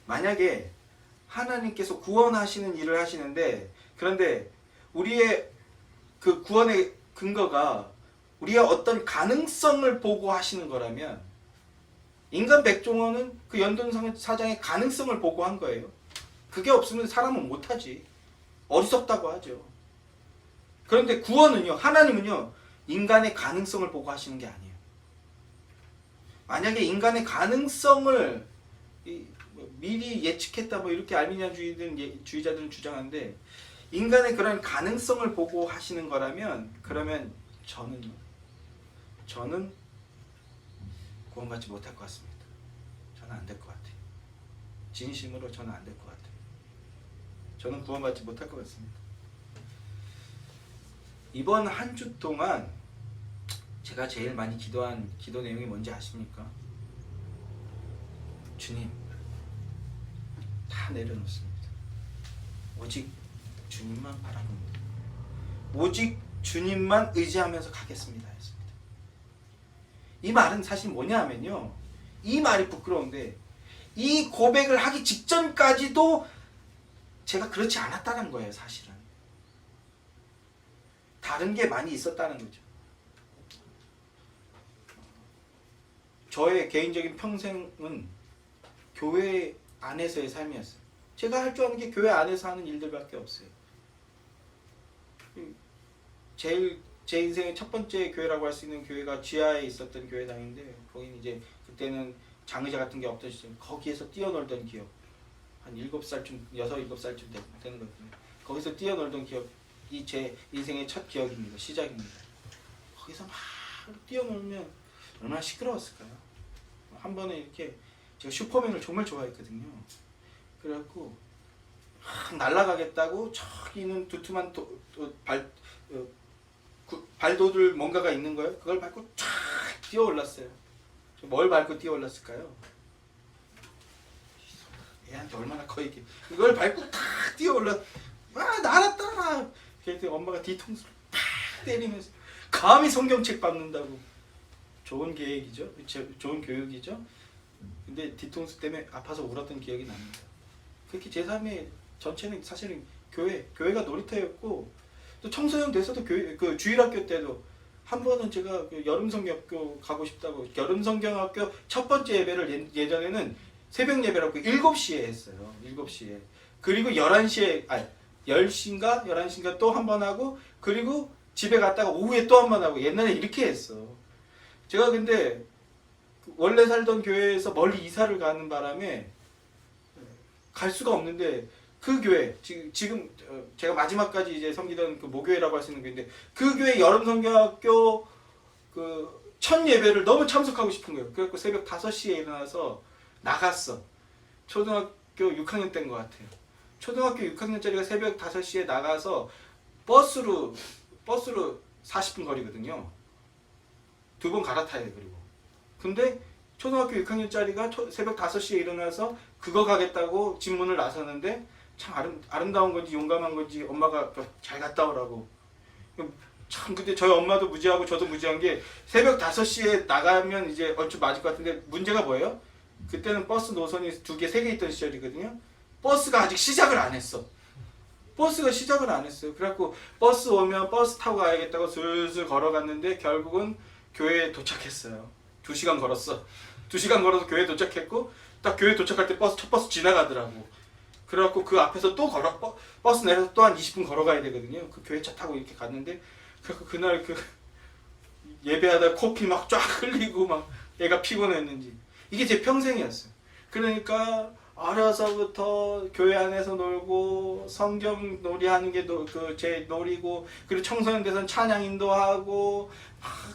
만약에 하나님께서 구원하시는 일을 하시는데, 그런데 우리의 그 구원의 근거가 우리의 어떤 가능성을 보고 하시는 거라면, 인간 백종원은 그 연돈 사장의 가능성을 보고 한 거예요. 그게 없으면 사람은 못하지. 어리석다고 하죠. 그런데 구원은요, 하나님은요, 인간의 가능성을 보고 하시는 게 아니에요. 만약에 인간의 가능성을 미리 예측했다 이렇게 알미니아 주의자들은 주장하는데, 인간의 그런 가능성을 보고 하시는 거라면, 그러면 저는 구원받지 못할 것 같습니다. 저는 안 될 것 같아요. 진심으로 저는 안 될 것 같아요. 저는 구원받지 못할 것 같습니다. 이번 한 주 동안 제가 제일 많이 기도한 기도 내용이 뭔지 아십니까? 주님, 다 내려놓습니다. 오직 주님만 바라봅니다. 오직 주님만 의지하면서 가겠습니다 했습니다. 이 말은 사실 뭐냐 하면요, 이 말이 부끄러운데 이 고백을 하기 직전까지도 제가 그렇지 않았다는 거예요. 사실은 다른 게 많이 있었다는 거죠. 저의 개인적인 평생은 교회 안에서의 삶이었어요. 제가 할 줄 아는 게 교회 안에서 하는 일들밖에 없어요. 제 인생의 첫 번째 교회라고 할 수 있는 교회가 지하에 있었던 교회당인데, 거기는 이제 그때는 장의자 같은 게 없던 시절, 거기에서 뛰어놀던 기억, 한 7살쯤, 6, 7살쯤 되는 것 같아요. 거기서 뛰어놀던 기억 이 제 인생의 첫 기억입니다. 시작입니다. 거기서 막 뛰어놀면 얼마나 시끄러웠을까요? 한 번에 이렇게 제가 슈퍼맨을 정말 좋아했거든요. 그래갖고 날아가겠다고 저기 있는 두툼한 발도들 뭔가가 있는 거예요. 그걸 밟고 쫙 뛰어 올랐어요. 뭘 밟고 뛰어 올랐을까요? 얘한테 얼마나 커있게 이걸 밟고 탁 뛰어 올라. 날았다. 그랬더니 엄마가 뒤통수를 팍 때리면서 감히 성경책 밟는다고. 좋은 계획이죠. 좋은 교육이죠. 근데 뒤통수 때문에 아파서 울었던 기억이 납니다. 그렇게 제 삶의 전체는 사실은 교회가 놀이터였고, 또 청소년 돼서도 그 주일학교 때도 한 번은 제가 그 여름성경학교 가고 싶다고, 여름성경학교 첫 번째 예배를 예전에는 새벽 예배라고 7시에 했어요. 7시에. 그리고 10시인가 11시인가 또 한 번 하고, 그리고 집에 갔다가 오후에 또 한 번 하고, 옛날에 이렇게 했어. 제가 근데 원래 살던 교회에서 멀리 이사를 가는 바람에 갈 수가 없는데, 그 교회 지금 제가 마지막까지 이제 섬기던 그 모교회라고 할 수 있는 교회인데, 그 교회 여름성경학교 그 첫 예배를 너무 참석하고 싶은 거예요. 그래서 새벽 5시에 일어나서 나갔어. 초등학교 6학년 때인 것 같아요. 초등학교 6학년짜리가 새벽 5시에 나가서 버스로 40분 거리거든요. 2번 갈아타야 돼. 그리고 근데 초등학교 6학년짜리가 새벽 5시에 일어나서 그거 가겠다고 집 문을 나서는데, 참 아름다운 건지 용감한 건지 엄마가 잘 갔다 오라고. 참 근데 저희 엄마도 무지하고 저도 무지한 게, 새벽 5시에 나가면 이제 얼추 맞을 것 같은데, 문제가 뭐예요? 그때는 버스 노선이 2개, 3개 있던 시절이거든요. 버스가 아직 시작을 안 했어. 버스가 시작을 안 했어요. 그래갖고 버스 오면 버스 타고 가야겠다고 슬슬 걸어갔는데, 결국은 교회에 도착했어요. 2시간 걸었어. 2시간 걸어서 교회에 도착했고, 딱 교회 도착할 때 첫 버스 지나가더라고. 그래갖고 그 앞에서 또 버스 내려서 또 한 20분 걸어가야 되거든요. 그 교회 차 타고 이렇게 갔는데, 그래갖고 그날 그 예배하다 코피 막 쫙 흘리고 막 애가 피곤했는지. 이게 제 평생이었어요. 그러니까 어려서부터 교회 안에서 놀고, 성경 놀이하는 게 제 놀이고, 그리고 청소년 돼서는 찬양 인도하고,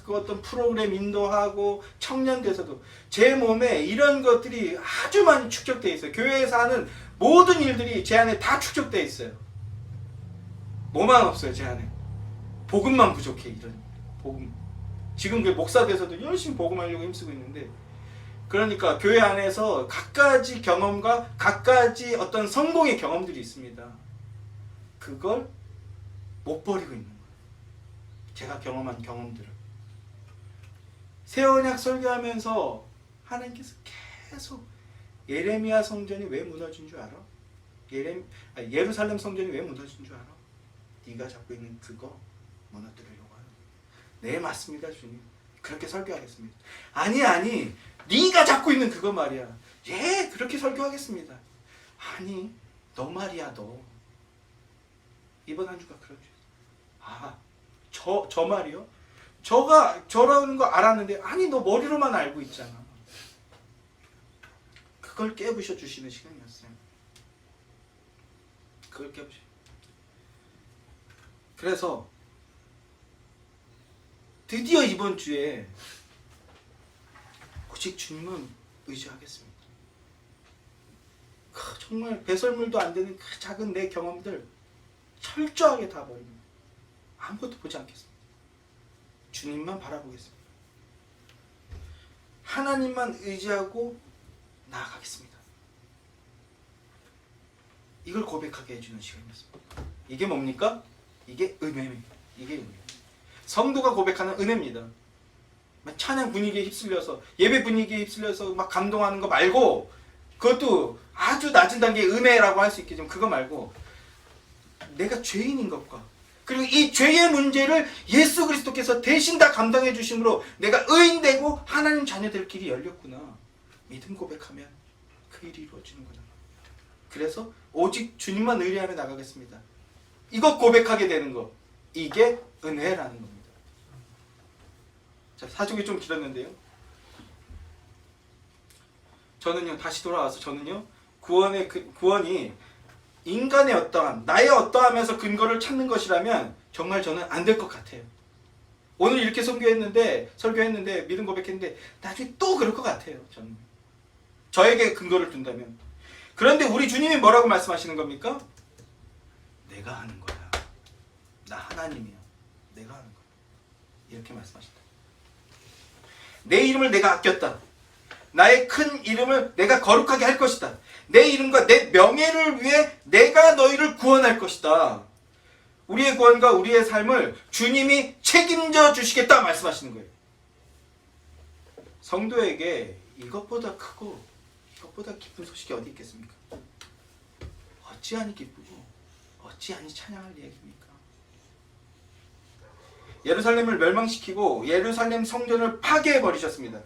그 어떤 프로그램 인도하고, 청년 돼서도 제 몸에 이런 것들이 아주 많이 축적돼 있어요. 교회에서 하는 모든 일들이 제 안에 다 축적돼 있어요. 뭐만 없어요, 제 안에. 복음만 부족해. 이런 복음. 지금 그 목사 돼서도 열심히 복음하려고 힘쓰고 있는데, 그러니까 교회 안에서 각가지 경험과 각가지 어떤 성공의 경험들이 있습니다. 그걸 못 버리고 있는 거예요. 제가 경험한 경험들을. 새 언약 설교하면서 하나님께서 계속 예레미야 성전이 왜 무너진 줄 알아? 예루살렘 성전이 왜 무너진 줄 알아? 네가 잡고 있는 그거 무너뜨리려고 하는 거예요. 네, 맞습니다, 주님. 그렇게 설교하겠습니다. 아니 네가 잡고 있는 그거 말이야. 예, 그렇게 설교하겠습니다. 아니, 너 말이야, 너. 이번 한 주가 그런 주. 저 말이요? 저라는 거 알았는데, 아니, 너 머리로만 알고 있잖아. 그걸 깨부셔 주시는 시간이었어요. 그걸 깨부셔. 그래서 드디어 이번 주에 오직 주님은 의지하겠습니다. 정말 배설물도 안 되는 그 작은 내 경험들 철저하게 다 버립니다. 아무것도 보지 않겠습니다. 주님만 바라보겠습니다. 하나님만 의지하고 나아가겠습니다. 이걸 고백하게 해주는 시간이었습니다. 이게 뭡니까? 이게 은혜입니다. 이게 은혜. 성도가 고백하는 은혜입니다. 찬양 분위기에 휩쓸려서, 예배 분위기에 휩쓸려서 막 감동하는 거 말고, 그것도 아주 낮은 단계의 은혜라고 할 수 있겠지만, 그거 말고 내가 죄인인 것과, 그리고 이 죄의 문제를 예수 그리스도께서 대신 다 감당해 주심으로 내가 의인되고 하나님 자녀될 길이 열렸구나. 믿음 고백하면 그 일이 이루어지는구나. 그래서 오직 주님만 의뢰하며 나가겠습니다. 이거 고백하게 되는 거, 이게 은혜라는 겁니다. 자, 사족이 좀 길었는데요. 저는요, 다시 돌아와서 저는요, 구원이 인간의 어떠함, 나의 어떠함에서 근거를 찾는 것이라면 정말 저는 안 될 것 같아요. 오늘 이렇게 설교했는데 믿음 고백했는데 나중에 또 그럴 것 같아요. 저는 저에게 근거를 둔다면. 그런데 우리 주님이 뭐라고 말씀하시는 겁니까? 내가 하는 거야. 나 하나님이야. 내가 하는 거야. 이렇게 말씀하신다. 내 이름을 내가 아꼈다. 나의 큰 이름을 내가 거룩하게 할 것이다. 내 이름과 내 명예를 위해 내가 너희를 구원할 것이다. 우리의 구원과 우리의 삶을 주님이 책임져 주시겠다 말씀하시는 거예요. 성도에게 이것보다 크고 이것보다 기쁜 소식이 어디 있겠습니까? 어찌하니 기쁘고 어찌하니 찬양할 얘기입니까? 예루살렘을 멸망시키고 예루살렘 성전을 파괴해버리셨습니다.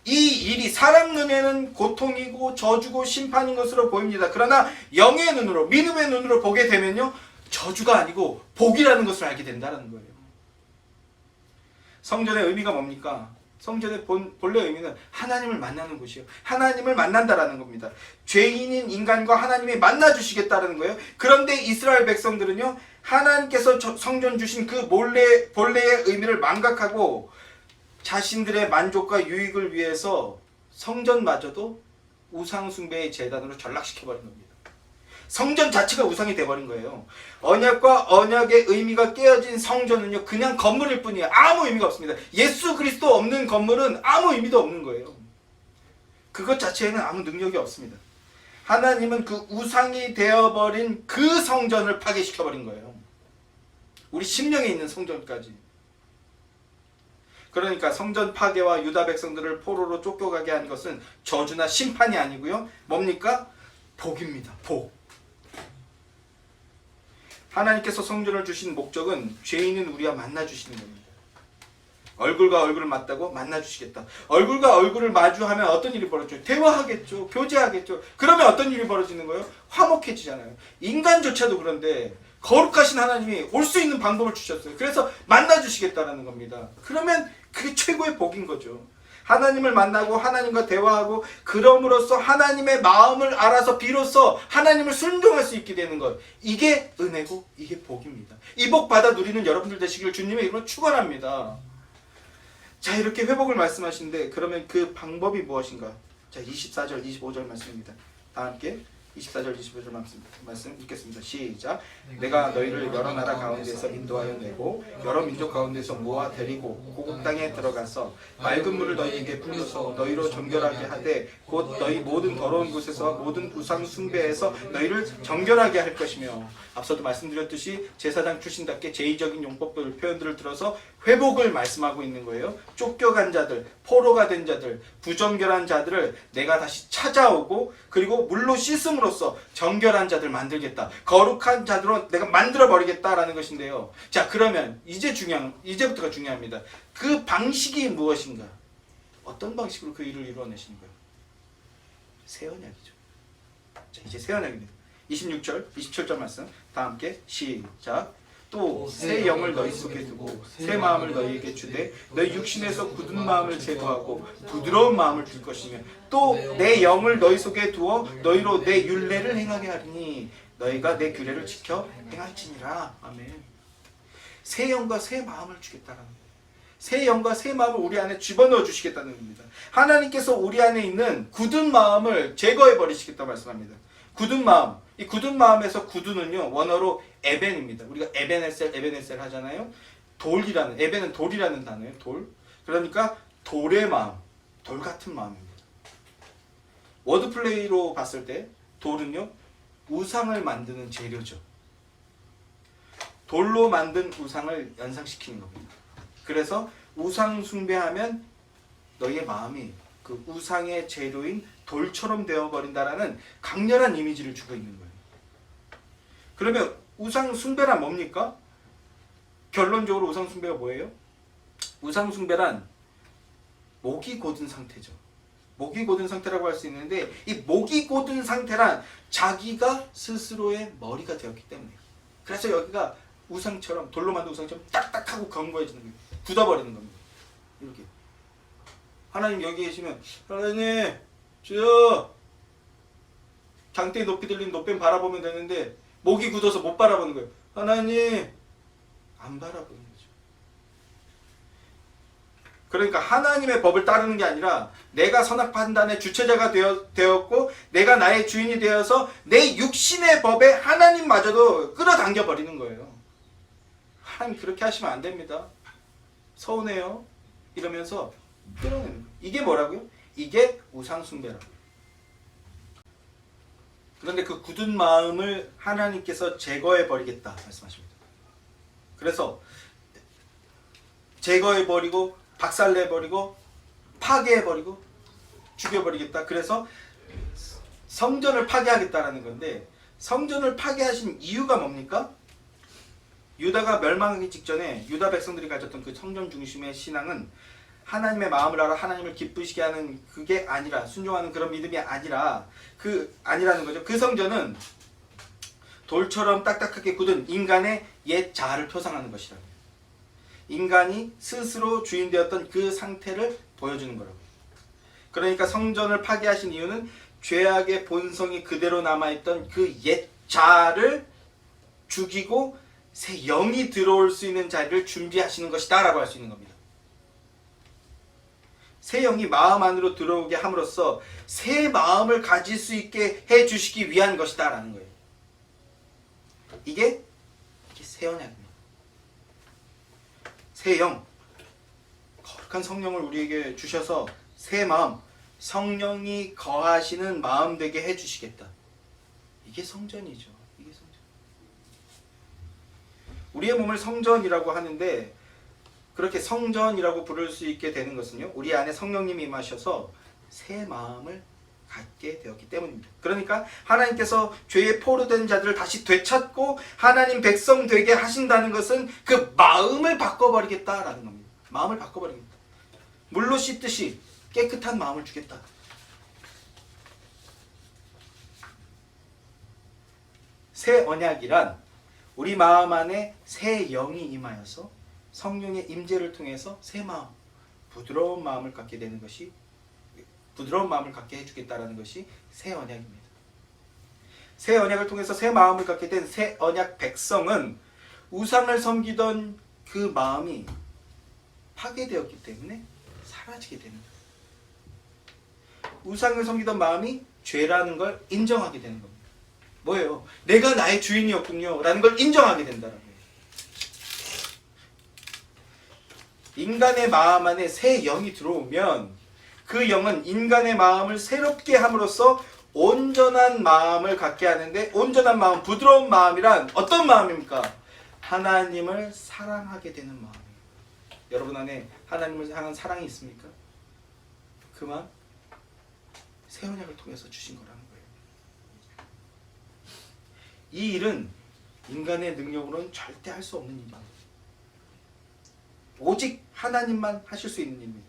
이 일이 사람 눈에는 고통이고 저주고 심판인 것으로 보입니다. 그러나 영의 눈으로, 믿음의 눈으로 보게 되면요, 저주가 아니고 복이라는 것을 알게 된다는 거예요. 성전의 의미가 뭡니까? 성전의 본래 의미는 하나님을 만나는 곳이에요. 하나님을 만난다라는 겁니다. 죄인인 인간과 하나님이 만나주시겠다라는 거예요. 그런데 이스라엘 백성들은요, 하나님께서 성전 주신 그 본래의 의미를 망각하고 자신들의 만족과 유익을 위해서 성전마저도 우상숭배의 제단으로 전락시켜버린 겁니다. 성전 자체가 우상이 돼버린 거예요. 언약과 언약의 의미가 깨어진 성전은요, 그냥 건물일 뿐이에요. 아무 의미가 없습니다. 예수 그리스도 없는 건물은 아무 의미도 없는 거예요. 그것 자체에는 아무 능력이 없습니다. 하나님은 그 우상이 되어버린 그 성전을 파괴시켜버린 거예요. 우리 심령에 있는 성전까지. 그러니까 성전 파괴와 유다 백성들을 포로로 쫓겨가게 한 것은 저주나 심판이 아니고요, 뭡니까? 복입니다. 복. 하나님께서 성전을 주신 목적은 죄인은 우리와 만나주시는 겁니다. 얼굴과 얼굴을 맞다고 만나주시겠다. 얼굴과 얼굴을 마주하면 어떤 일이 벌어져요? 대화하겠죠. 교제하겠죠. 그러면 어떤 일이 벌어지는 거예요? 화목해지잖아요. 인간조차도 그런데 거룩하신 하나님이 올 수 있는 방법을 주셨어요. 그래서 만나주시겠다라는 겁니다. 그러면 그게 최고의 복인 거죠. 하나님을 만나고 하나님과 대화하고 그럼으로써 하나님의 마음을 알아서 비로소 하나님을 순종할 수 있게 되는 것, 이게 은혜고 이게 복입니다. 이 복 받아 누리는 여러분들 되시길 주님의 이름으로 축원합니다. 자, 이렇게 회복을 말씀하시는데 그러면 그 방법이 무엇인가? 자, 24절 25절 말씀입니다. 다 함께 24절 25절 말씀 읽겠습니다. 시작. 내가 너희를 여러 나라 가운데서 인도하여 내고 여러 민족 가운데서 모아 데리고 고국 땅에 들어가서 맑은 물을 너희에게 뿌려서 너희로 정결하게 하되 곧 너희 모든 더러운 곳에서 모든 우상 숭배에서 너희를 정결하게 할 것이며, 앞서도 말씀드렸듯이 제사장 출신답게 제의적인 용법들 표현들을 들어서 회복을 말씀하고 있는 거예요. 쫓겨간 자들, 포로가 된 자들, 부정결한 자들을 내가 다시 찾아오고 그리고 물로 씻음으로써 정결한 자들 만들겠다. 거룩한 자들로 내가 만들어버리겠다라는 것인데요. 자, 그러면 이제부터가 중요합니다. 그 방식이 무엇인가? 어떤 방식으로 그 일을 이루어내시는 거예요? 새 언약이죠. 자, 이제 새 언약입니다. 26절, 27절 말씀 다 함께 시작. 또 새 영을 너희 속에 두고 새 마음을 너희에게 주되 너희 육신에서 굳은 마음을 제거하고 부드러운 마음을 줄 것이며 또 내 영을 너희 속에 두어 너희로 내 율례를 행하게 하리니 너희가 내 규례를 지켜 행할지니라. 아멘. 새 영과 새 마음을 주겠다는 거예요. 새 영과 새 마음을 우리 안에 집어넣어 주시겠다는 겁니다. 하나님께서 우리 안에 있는 굳은 마음을 제거해 버리시겠다 말씀합니다. 굳은 마음, 이 굳은 마음에서 굳은은요, 원어로 에벤입니다. 우리가 에벤에셀 하잖아요. 돌이라는, 에벤은 돌이라는 단어예요. 돌. 그러니까 돌의 마음, 돌 같은 마음입니다. 워드플레이로 봤을 때 돌은요, 우상을 만드는 재료죠. 돌로 만든 우상을 연상시키는 겁니다. 그래서 우상 숭배하면 너희의 마음이 그 우상의 재료인 돌처럼 되어버린다라는 강렬한 이미지를 주고 있는 거예요. 그러면 우상 숭배란 뭡니까? 결론적으로 우상 숭배가 뭐예요? 우상 숭배란 목이 곧은 상태죠. 목이 곧은 상태라고 할 수 있는데, 이 목이 곧은 상태란 자기가 스스로의 머리가 되었기 때문이에요. 그래서 여기가 우상처럼, 돌로 만든 우상처럼 딱딱하고 견고해지는 거예요. 굳어버리는 겁니다. 이렇게. 하나님 여기 계시면, 하나님 주여, 장대에 높이 들린 높이는 바라보면 되는데 목이 굳어서 못 바라보는 거예요. 하나님 안 바라보는 거죠. 그러니까 하나님의 법을 따르는 게 아니라 내가 선악 판단의 주체자가 되었고 내가 나의 주인이 되어서 내 육신의 법에 하나님마저도 끌어당겨 버리는 거예요. 하나님 그렇게 하시면 안 됩니다. 서운해요. 이러면서 끌어내는 거예요. 이게 뭐라고요? 이게 우상숭배라고요. 그런데 그 굳은 마음을 하나님께서 제거해 버리겠다 말씀하십니다. 그래서 제거해 버리고 박살내 버리고 파괴해 버리고 죽여 버리겠다. 그래서 성전을 파괴하겠다라는 건데, 성전을 파괴하신 이유가 뭡니까? 유다가 멸망하기 직전에 유다 백성들이 가졌던 그 성전 중심의 신앙은 하나님의 마음을 알아 하나님을 기쁘시게 하는 그게 아니라, 순종하는 그런 믿음이 아니라 아니라는 거죠. 그 성전은 돌처럼 딱딱하게 굳은 인간의 옛 자아를 표상하는 것이라고. 인간이 스스로 주인 되었던 그 상태를 보여주는 거라고. 그러니까 성전을 파괴하신 이유는 죄악의 본성이 그대로 남아있던 그 옛 자아를 죽이고 새 영이 들어올 수 있는 자리를 준비하시는 것이다 라고 할 수 있는 겁니다. 새 영이 마음 안으로 들어오게 함으로써 새 마음을 가질 수 있게 해주시기 위한 것이다 라는 거예요. 이게 새 언약입니다. 새 영, 거룩한 성령을 우리에게 주셔서 새 마음, 성령이 거하시는 마음 되게 해주시겠다. 이게 성전이죠. 이게 성전. 우리의 몸을 성전이라고 하는데, 그렇게 성전이라고 부를 수 있게 되는 것은요, 우리 안에 성령님이 임하셔서 새 마음을 갖게 되었기 때문입니다. 그러니까 하나님께서 죄에 포로된 자들을 다시 되찾고 하나님 백성 되게 하신다는 것은 그 마음을 바꿔버리겠다라는 겁니다. 마음을 바꿔버리겠다. 물로 씻듯이 깨끗한 마음을 주겠다. 새 언약이란 우리 마음 안에 새 영이 임하여서 성령의 임재를 통해서 새 마음, 부드러운 마음을 갖게 되는 것이, 부드러운 마음을 갖게 해주겠다라는 것이 새 언약입니다. 새 언약을 통해서 새 마음을 갖게 된 새 언약 백성은 우상을 섬기던 그 마음이 파괴되었기 때문에 사라지게 되는 거예요. 우상을 섬기던 마음이 죄라는 걸 인정하게 되는 겁니다. 뭐예요? 내가 나의 주인이었군요 라는 걸 인정하게 된다는 거예요. 인간의 마음 안에 새 영이 들어오면 그 영은 인간의 마음을 새롭게 함으로써 온전한 마음을 갖게 하는데, 온전한 마음, 부드러운 마음이란 어떤 마음입니까? 하나님을 사랑하게 되는 마음이에요. 여러분 안에 하나님을 향한 사랑이 있습니까? 그 마음 새 언약을 통해서 주신 거라는 거예요. 이 일은 인간의 능력으로는 절대 할 수 없는 일입니다. 오직 하나님만 하실 수 있는 일입니다.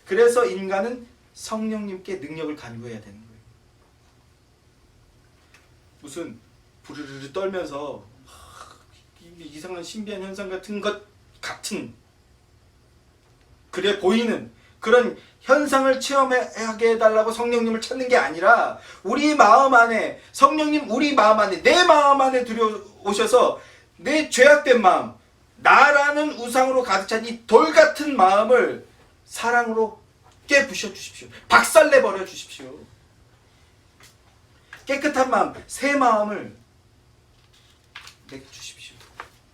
그래서 인간은 성령님께 능력을 간구해야 되는 거예요. 무슨 부르르르 떨면서 이상한 신비한 현상 같은 것 같은, 그래 보이는 그런 현상을 체험하게 해달라고 성령님을 찾는 게 아니라, 우리 마음 안에 성령님, 우리 마음 안에, 내 마음 안에 들여오셔서 내 죄악된 마음, 나라는 우상으로 가득 찬 이 돌같은 마음을 사랑으로 깨부셔 주십시오. 박살내버려 주십시오. 깨끗한 마음, 새 마음을 내주십시오.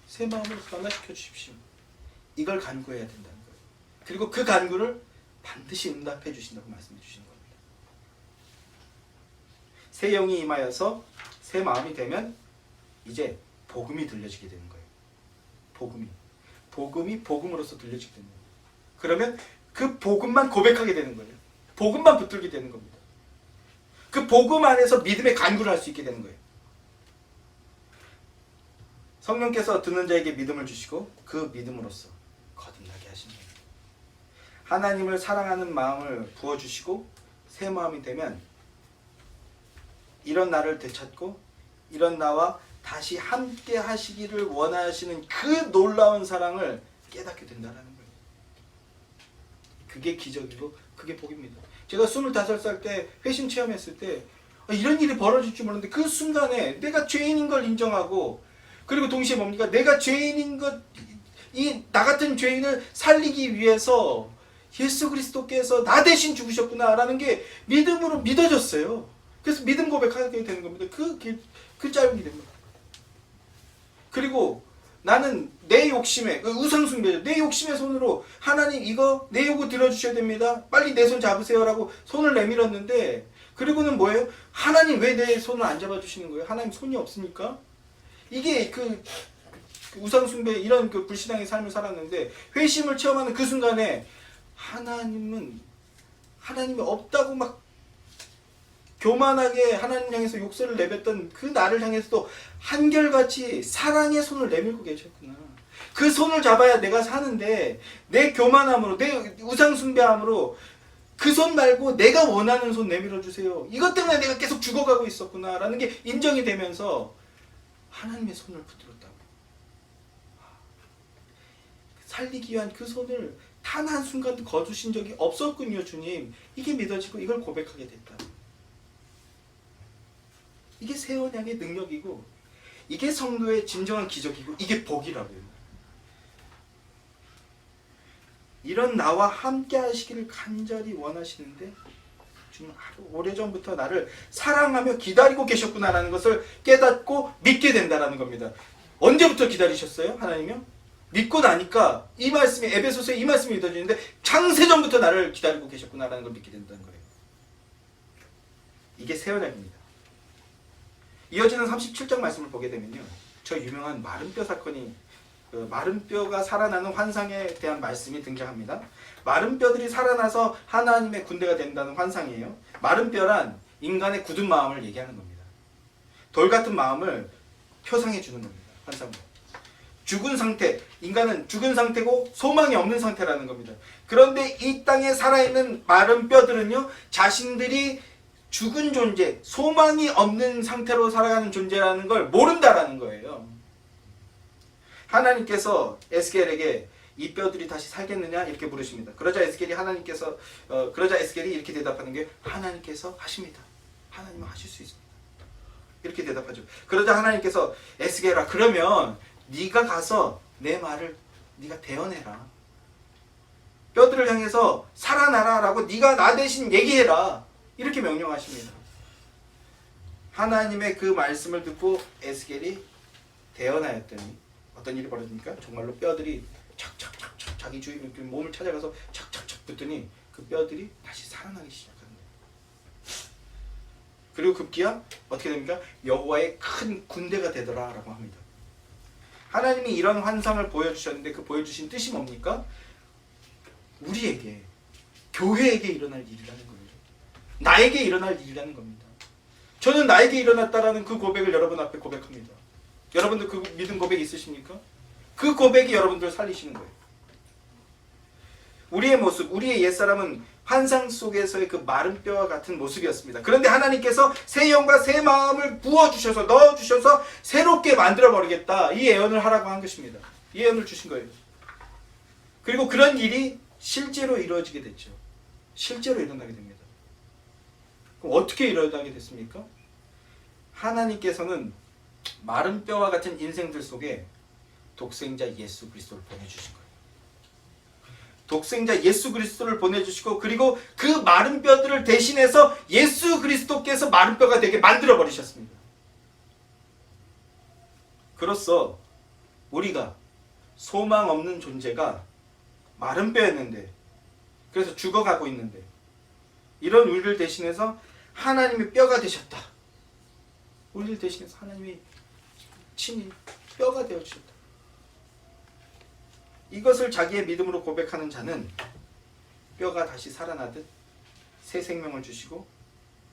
새 마음을 변화시켜 주십시오. 이걸 간구해야 된다는 거예요. 그리고 그 간구를 반드시 응답해 주신다고 말씀해 주시는 겁니다. 새 영이 임하여서 새 마음이 되면 이제 복음이 들려지게 되는 거예요. 복음이 복음으로서 들려지게 되는 거예요. 그러면 그 복음만 고백하게 되는 거예요. 복음만 붙들게 되는 겁니다. 그 복음 안에서 믿음의 간구를 할 수 있게 되는 거예요. 성령께서 듣는 자에게 믿음을 주시고 그 믿음으로써 거듭나게 하신 거예요. 하나님을 사랑하는 마음을 부어주시고 새 마음이 되면 이런 나를 되찾고 이런 나와 다시 함께 하시기를 원하시는 그 놀라운 사랑을 깨닫게 된다는 거예요. 그게 기적이고 그게 복입니다. 제가 25살 때 회심 체험했을 때 이런 일이 벌어질 줄 몰랐는데 그 순간에 내가 죄인인 걸 인정하고 그리고 동시에 뭡니까? 내가 죄인인 것, 이 나 같은 죄인을 살리기 위해서 예수 그리스도께서 나 대신 죽으셨구나라는 게 믿음으로 믿어졌어요. 그래서 믿음 고백하게 되는 겁니다. 그 짧은 길입니다. 그리고 나는 내 욕심에 우상숭배죠. 내 욕심의 손으로 하나님 이거 내 요구 들어주셔야 됩니다. 빨리 내 손 잡으세요라고 손을 내밀었는데 그리고는 뭐예요? 하나님 왜 내 손을 안 잡아주시는 거예요? 하나님 손이 없으니까? 이게 그 우상숭배 이런 그 불신앙의 삶을 살았는데 회심을 체험하는 그 순간에 하나님이 없다고 막 교만하게 하나님 향해서 욕설을 내뱉던 그 나를 향해서도 한결같이 사랑의 손을 내밀고 계셨구나. 그 손을 잡아야 내가 사는데 내 교만함으로 내 우상숭배함으로 그 손 말고 내가 원하는 손 내밀어 주세요. 이것 때문에 내가 계속 죽어가고 있었구나 라는 게 인정이 되면서 하나님의 손을 붙들었다고. 살리기 위한 그 손을 단 한순간도 거두신 적이 없었군요, 주님. 이게 믿어지고 이걸 고백하게 됐다. 이게 새 언약의 능력이고 이게 성도의 진정한 기적이고 이게 복이라고요. 이런 나와 함께 하시기를 간절히 원하시는데 주님 오래전부터 나를 사랑하며 기다리고 계셨구나라는 것을 깨닫고 믿게 된다는 겁니다. 언제부터 기다리셨어요? 하나님이요? 믿고 나니까 이 말씀이 에베소서에 이 말씀이 믿어지는데 창세전부터 나를 기다리고 계셨구나라는 걸 믿게 된다는 거예요. 이게 새 언약입니다. 이어지는 37장 말씀을 보게 되면요. 저 유명한 마른 뼈 사건이 마른 뼈가 살아나는 환상에 대한 말씀이 등장합니다. 마른 뼈들이 살아나서 하나님의 군대가 된다는 환상이에요. 마른 뼈란 인간의 굳은 마음을 얘기하는 겁니다. 돌 같은 마음을 표상해 주는 겁니다. 환상으로. 죽은 상태, 인간은 죽은 상태고 소망이 없는 상태라는 겁니다. 그런데 이 땅에 살아있는 마른 뼈들은요, 자신들이 죽은 존재, 소망이 없는 상태로 살아가는 존재라는 걸 모른다라는 거예요. 하나님께서 에스겔에게 이 뼈들이 다시 살겠느냐 이렇게 물으십니다. 그러자 에스겔이 이렇게 대답하는 게 하나님께서 하십니다. 하나님은 하실 수 있습니다. 이렇게 대답하죠. 그러자 하나님께서 에스겔아 그러면 네가 가서 내 말을 네가 대언해라. 뼈들을 향해서 살아나라라고 네가 나 대신 얘기해라. 이렇게 명령하십니다. 하나님의 그 말씀을 듣고 에스겔이 대언하였더니 어떤 일이 벌어집니까? 정말로 뼈들이 착착착착 자기 주위 몸을 찾아가서 착착착 붙더니 그 뼈들이 다시 살아나기 시작하는 거예요. 그리고 급기야 어떻게 됩니까? 여호와의 큰 군대가 되더라라고 합니다. 하나님이 이런 환상을 보여주셨는데 그 보여주신 뜻이 뭡니까? 우리에게 교회에게 일어날 일이라는 거예요. 나에게 일어날 일이라는 겁니다. 저는 나에게 일어났다라는 그 고백을 여러분 앞에 고백합니다. 여러분들 그 믿음 고백 있으십니까? 그 고백이 여러분들 살리시는 거예요. 우리의 모습, 우리의 옛사람은 환상 속에서의 그 마른 뼈와 같은 모습이었습니다. 그런데 하나님께서 새 영과 새 마음을 부어주셔서 넣어주셔서 새롭게 만들어버리겠다. 이 예언을 하라고 한 것입니다. 이 예언을 주신 거예요. 그리고 그런 일이 실제로 이루어지게 됐죠. 실제로 일어나게 됩니다. 그럼 어떻게 일어나게 됐습니까? 하나님께서는 마른 뼈와 같은 인생들 속에 독생자 예수 그리스도를 보내주신 거예요. 독생자 예수 그리스도를 보내주시고 그리고 그 마른 뼈들을 대신해서 예수 그리스도께서 마른 뼈가 되게 만들어 버리셨습니다. 그로써 우리가 소망 없는 존재가 마른 뼈였는데 그래서 죽어가고 있는데 이런 우리를 대신해서 하나님의 뼈가 되셨다. 우리를 대신해서 하나님이 친히 뼈가 되어주셨다. 이것을 자기의 믿음으로 고백하는 자는 뼈가 다시 살아나듯 새 생명을 주시고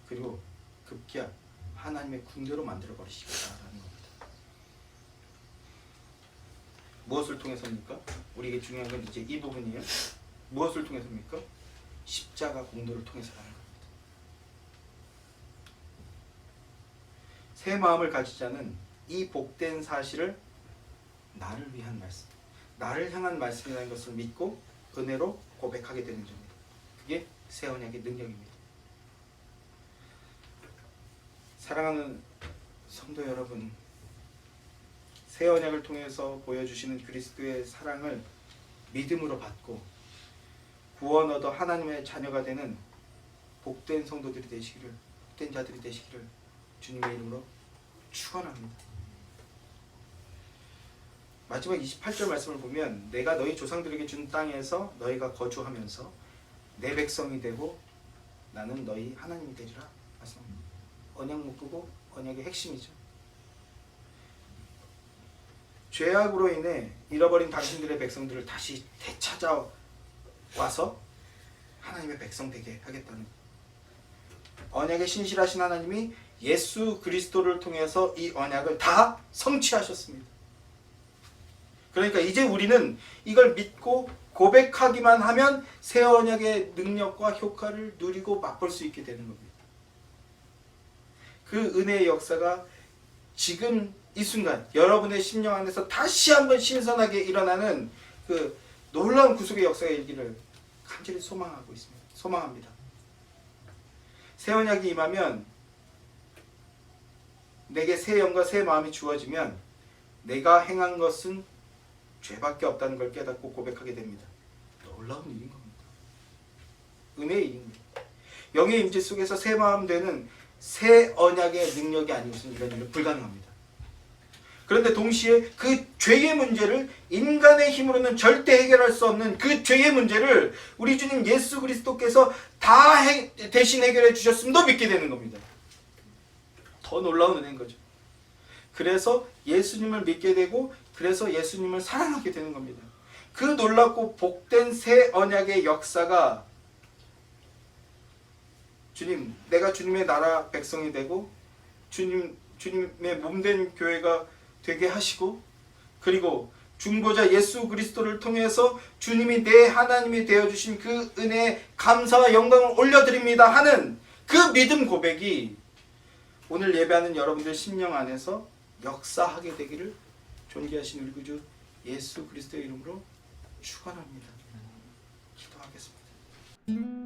그리고 급기야 하나님의 군대로 만들어버리시겠다라는 겁니다. 무엇을 통해서입니까? 우리에게 중요한 건 이제 이 부분이에요. 무엇을 통해서입니까? 십자가 공로를 통해서라는 겁니다. 새 마음을 가지자는 이 복된 사실을 나를 위한 말씀, 나를 향한 말씀이라는 것을 믿고 은혜로 고백하게 되는 점입니다. 그게 새 언약의 능력입니다. 사랑하는 성도 여러분, 새 언약을 통해서 보여주시는 그리스도의 사랑을 믿음으로 받고 구원 얻어 하나님의 자녀가 되는 복된 성도들이 되시기를, 복된 자들이 되시기를 주님의 이름으로 축원합니다. 마지막 28절 말씀을 보면 내가 너희 조상들에게 준 땅에서 너희가 거주하면서 내 백성이 되고 나는 너희 하나님이 되리라 말씀합니다. 언약 묶고 언약의 핵심이죠. 죄악으로 인해 잃어버린 당신들의 백성들을 다시 되찾아와서 하나님의 백성 되게 하겠다는, 언약의 신실하신 하나님이 예수 그리스도를 통해서 이 언약을 다 성취하셨습니다. 그러니까 이제 우리는 이걸 믿고 고백하기만 하면 새 언약의 능력과 효과를 누리고 맛볼 수 있게 되는 겁니다. 그 은혜의 역사가 지금 이 순간 여러분의 심령 안에서 다시 한번 신선하게 일어나는 그 놀라운 구속의 역사가 일기를 간절히 소망하고 있습니다. 소망합니다. 새 언약이 임하면 내게 새 영과 새 마음이 주어지면 내가 행한 것은 죄밖에 없다는 걸 깨닫고 고백하게 됩니다. 놀라운 일인 겁니다. 은혜의 일입니다. 영의 임재 속에서 새 마음 되는 새 언약의 능력이 아니고서는 이런 일은 불가능합니다. 그런데 동시에 그 죄의 문제를 인간의 힘으로는 절대 해결할 수 없는 그 죄의 문제를 우리 주님 예수 그리스도께서 다 대신 해결해 주셨음도 믿게 되는 겁니다. 더 놀라운 은혜인 거죠. 그래서 예수님을 믿게 되고 그래서 예수님을 사랑하게 되는 겁니다. 그 놀랍고 복된 새 언약의 역사가 주님, 내가 주님의 나라 백성이 되고 주님의 몸된 교회가 되게 하시고, 그리고 중보자 예수 그리스도를 통해서 주님이 내 하나님이 되어주신 그 은혜에 감사와 영광을 올려드립니다 하는 그 믿음 고백이 오늘 예배하는 여러분들 심령 안에서 역사하게 되기를 존귀하신 우리 구주 예수 그리스도의 이름으로 축원합니다. 기도하겠습니다.